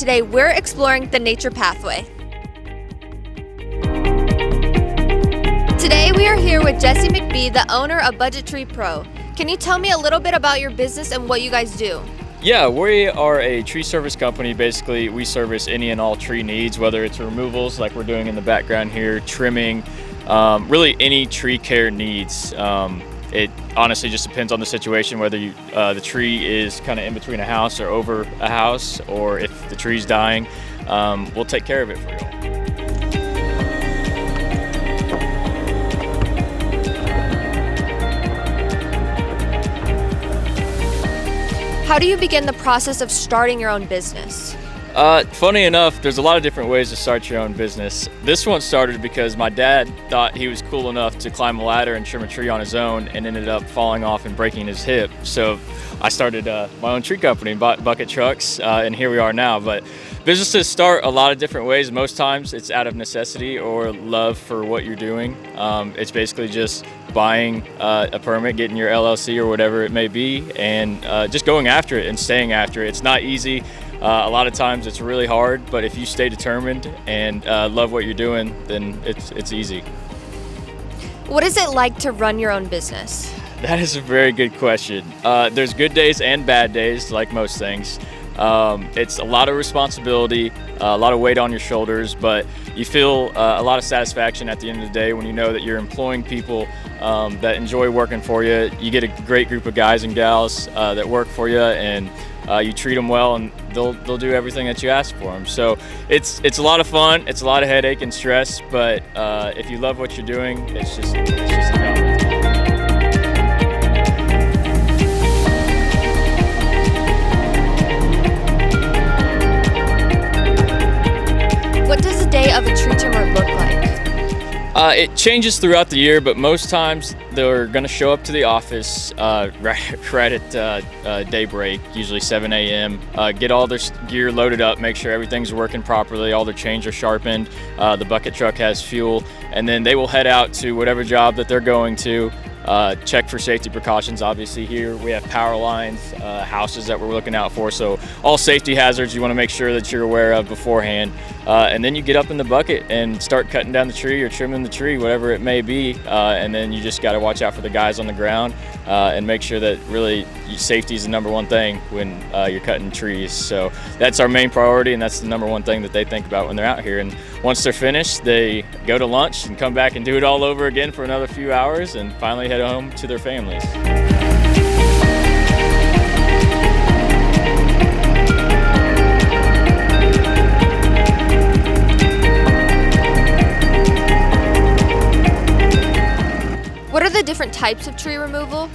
today we're exploring the Nature Pathway. Today we are here with Jesse McBee, the owner of Budget Tree Pro. Can you tell me a little bit about your business and what you guys do? Yeah, we are a tree service company. Basically, we service any and all tree needs, whether it's removals like we're doing in the background here, trimming, really any tree care needs. It honestly just depends on the situation, whether the tree is kind of in between a house or over a house, or if the tree's dying, we'll take care of it for you. How do you begin the process of starting your own business? Funny enough, there's a lot of different ways to start your own business. This one started because my dad thought he was cool enough to climb a ladder and trim a tree on his own and ended up falling off and breaking his hip. So I started my own tree company, bought bucket trucks, and here we are now. But businesses start a lot of different ways. Most times it's out of necessity or love for what you're doing. It's basically just buying a permit, getting your LLC or whatever it may be, and just going after it and staying after it. It's not easy. A lot of times it's really hard, but if you stay determined and love what you're doing, then it's easy. What is it like to run your own business? That is a very good question. There's good days and bad days, like most things. It's a lot of responsibility, a lot of weight on your shoulders, but you feel a lot of satisfaction at the end of the day when you know that you're employing people that enjoy working for you. You get a great group of guys and gals that work for you, and you treat them well, and they'll do everything that you ask for them. So it's a lot of fun. It's a lot of headache and stress, but if you love what you're doing, it's just a job. What does a day of a tree trimmer look like? It changes throughout the year, but most times they're going to show up to the office right at daybreak, usually 7 a.m., get all their gear loaded up, make sure everything's working properly, all their chains are sharpened, the bucket truck has fuel, and then they will head out to whatever job that they're going to. Check for safety precautions. Obviously here we have power lines, houses that we're looking out for, so all safety hazards you want to make sure that you're aware of beforehand, and then you get up in the bucket and start cutting down the tree or trimming the tree, whatever it may be, and then you just got to watch out for the guys on the ground and make sure that really safety is the number one thing when you're cutting trees. So that's our main priority, and that's the number one thing that they think about when they're out here. And once they're finished, they go to lunch and come back and do it all over again for another few hours, and finally head home to their families. What are the different types of tree removal?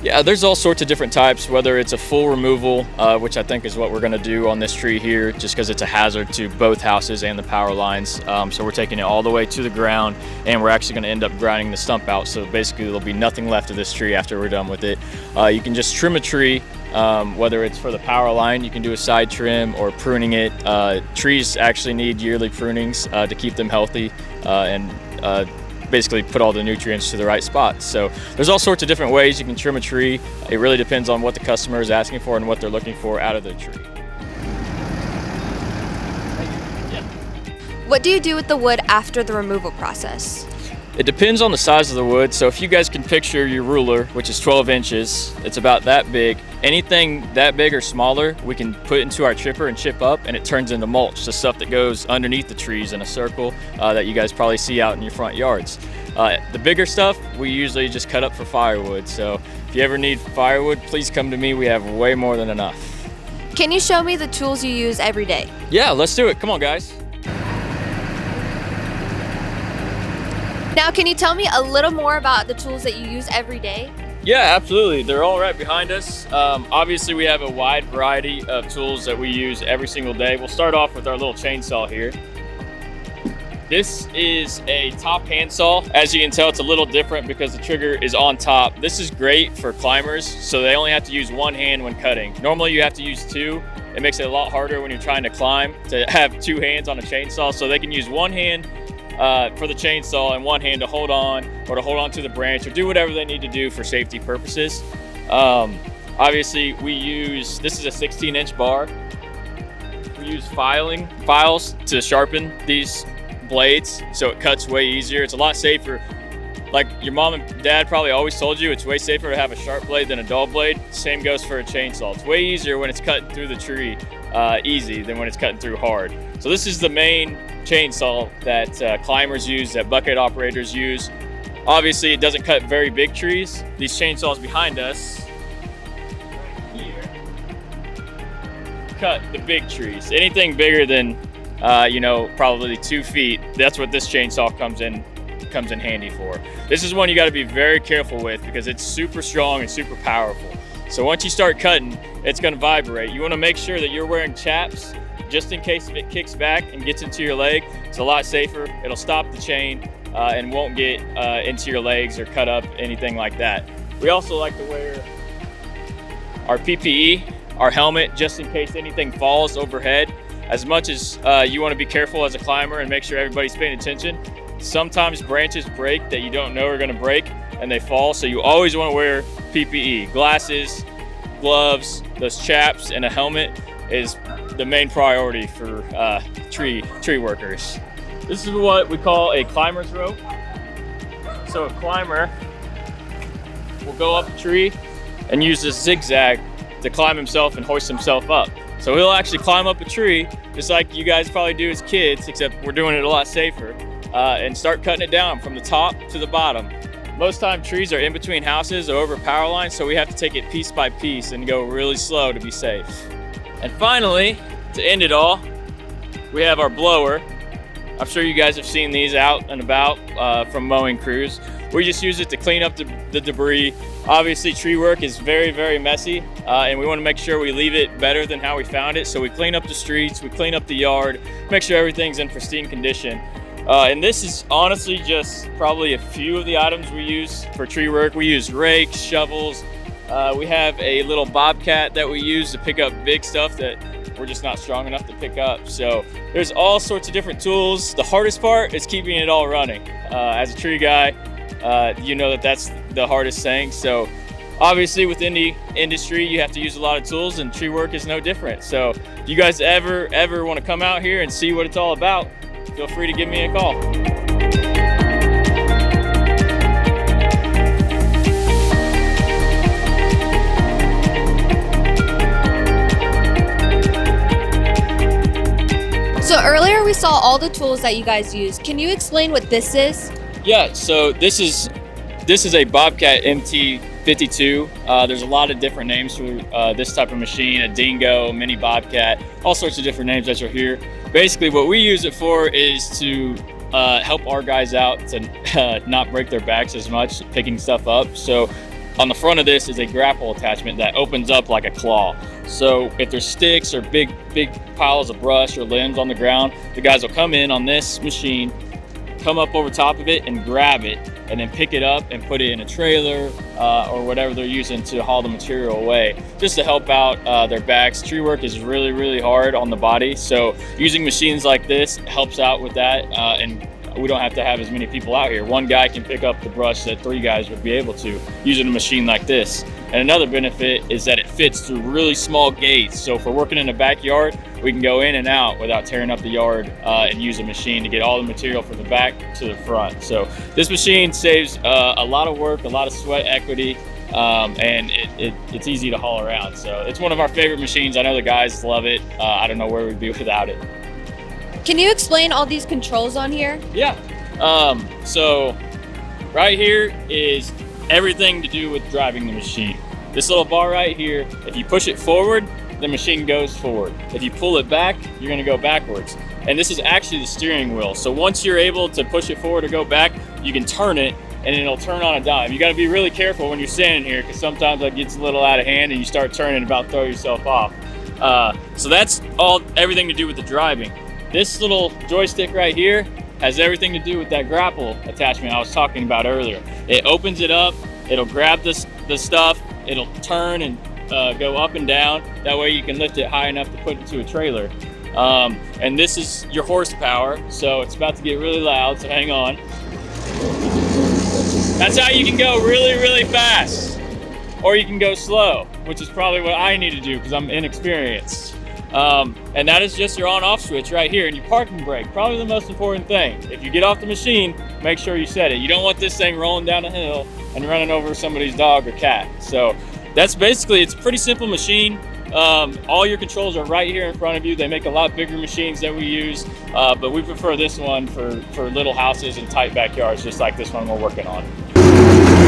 Yeah, there's all sorts of different types, whether it's a full removal, which I think is what we're going to do on this tree here, just because it's a hazard to both houses and the power lines. So we're taking it all the way to the ground, and we're actually going to end up grinding the stump out. So basically there'll be nothing left of this tree after we're done with it. You can just trim a tree, whether it's for the power line, you can do a side trim, or pruning it. Trees actually need yearly prunings to keep them healthy and basically put all the nutrients to the right spot. So there's all sorts of different ways you can trim a tree. It really depends on what the customer is asking for and what they're looking for out of the tree. What do you do with the wood after the removal process? It depends on the size of the wood. So if you guys can picture your ruler, which is 12 inches, it's about that big. Anything that big or smaller, we can put into our chipper and chip up, and it turns into mulch, the stuff that goes underneath the trees in a circle that you guys probably see out in your front yards. The bigger stuff, we usually just cut up for firewood. So if you ever need firewood, please come to me. We have way more than enough. Can you show me the tools you use every day? Yeah, let's do it. Come on, guys. Now, can you tell me a little more about the tools that you use every day? Yeah, absolutely. They're all right behind us. Obviously, we have a wide variety of tools that we use every single day. We'll start off with our little chainsaw here. This is a top handsaw. As you can tell, it's a little different because the trigger is on top. This is great for climbers, so they only have to use one hand when cutting. Normally, you have to use two. It makes it a lot harder when you're trying to climb to have two hands on a chainsaw, so they can use one hand for the chainsaw and one hand to hold on, or to hold on to the branch, or do whatever they need to do for safety purposes. Obviously, this is a 16-inch bar. We use files to sharpen these blades, so it cuts way easier. It's a lot safer. Like your mom and dad probably always told you, it's way safer to have a sharp blade than a dull blade. Same goes for a chainsaw. It's way easier when it's cutting through the tree easy than when it's cutting through hard. So this is the main chainsaw that climbers use, that bucket operators use. Obviously, it doesn't cut very big trees. These chainsaws behind us here cut the big trees. Anything bigger than probably 2 feet, that's what this chainsaw comes in handy for. This is one you got to be very careful with because it's super strong and super powerful. So once you start cutting, it's going to vibrate. You want to make sure that you're wearing chaps just in case if it kicks back and gets into your leg. It's a lot safer. It'll stop the chain and won't get into your legs or cut up, anything like that. We also like to wear our PPE, our helmet, just in case anything falls overhead. As much as you want to be careful as a climber and make sure everybody's paying attention, sometimes branches break that you don't know are going to break and they fall, so you always want to wear PPE. Glasses, gloves, those chaps, and a helmet is the main priority for tree workers. This is what we call a climber's rope. So a climber will go up a tree and use this zigzag to climb himself and hoist himself up. So he'll actually climb up a tree just like you guys probably do as kids, except we're doing it a lot safer, and start cutting it down from the top to the bottom. Most time trees are in between houses or over power lines, so we have to take it piece by piece and go really slow to be safe. And finally, to end it all, we have our blower. I'm sure you guys have seen these out and about from mowing crews. We just use it to clean up the debris. Obviously, tree work is very, very messy, and we want to make sure we leave it better than how we found it. So we clean up the streets, we clean up the yard, make sure everything's in pristine condition. And this is honestly just probably a few of the items we use for tree work. We use rakes, shovels. We have a little bobcat that we use to pick up big stuff that we're just not strong enough to pick up. So there's all sorts of different tools. The hardest part is keeping it all running. As a tree guy, you know that's the hardest thing. So obviously within the industry, you have to use a lot of tools, and tree work is no different. So if you guys ever want to come out here and see what it's all about, feel free to give me a call. So earlier we saw all the tools that you guys use. Can you explain what this is? Yeah, so this is a Bobcat MT52. There's a lot of different names for this type of machine, a dingo, mini bobcat, all sorts of different names that you'll hear. Basically what we use it for is to help our guys out to not break their backs as much picking stuff up. So on the front of this is a grapple attachment that opens up like a claw. So if there's sticks or big piles of brush or limbs on the ground, the guys will come in on this machine, come up over top of it and grab it, and then pick it up and put it in a trailer or whatever they're using to haul the material away, just to help out their backs. Tree work is really, really hard on the body, so using machines like this helps out with that, and we don't have to have as many people out here. One guy can pick up the brush that 3 guys would be able to using a machine like this. And another benefit is that it fits through really small gates. So if we're working in a backyard, we can go in and out without tearing up the yard and use a machine to get all the material from the back to the front. So this machine saves a lot of work, a lot of sweat equity, and it's easy to haul around. So it's one of our favorite machines. I know the guys love it. I don't know where we'd be without it. Can you explain all these controls on here? Yeah. So right here is everything to do with driving the machine. This little bar right here, if you push it forward, the machine goes forward. If you pull it back, you're gonna go backwards. And this is actually the steering wheel. So once you're able to push it forward or go back, you can turn it and it'll turn on a dime. You gotta be really careful when you're standing here, because sometimes it gets a little out of hand and you start turning and about throw yourself off. So that's everything to do with the driving. This little joystick right here has everything to do with that grapple attachment I was talking about earlier. It opens it up, it'll grab the stuff, it'll turn and go up and down. That way you can lift it high enough to put it to a trailer. And this is your horsepower, so it's about to get really loud, so hang on. That's how you can go really, really fast. Or you can go slow, which is probably what I need to do because I'm inexperienced. And that is just your on-off switch right here. And your parking brake, probably the most important thing. If you get off the machine, make sure you set it. You don't want this thing rolling down a hill and running over somebody's dog or cat. So that's basically, it's a pretty simple machine. All your controls are right here in front of you. They make a lot bigger machines that we use, but we prefer this one for little houses and tight backyards, just like this one we're working on.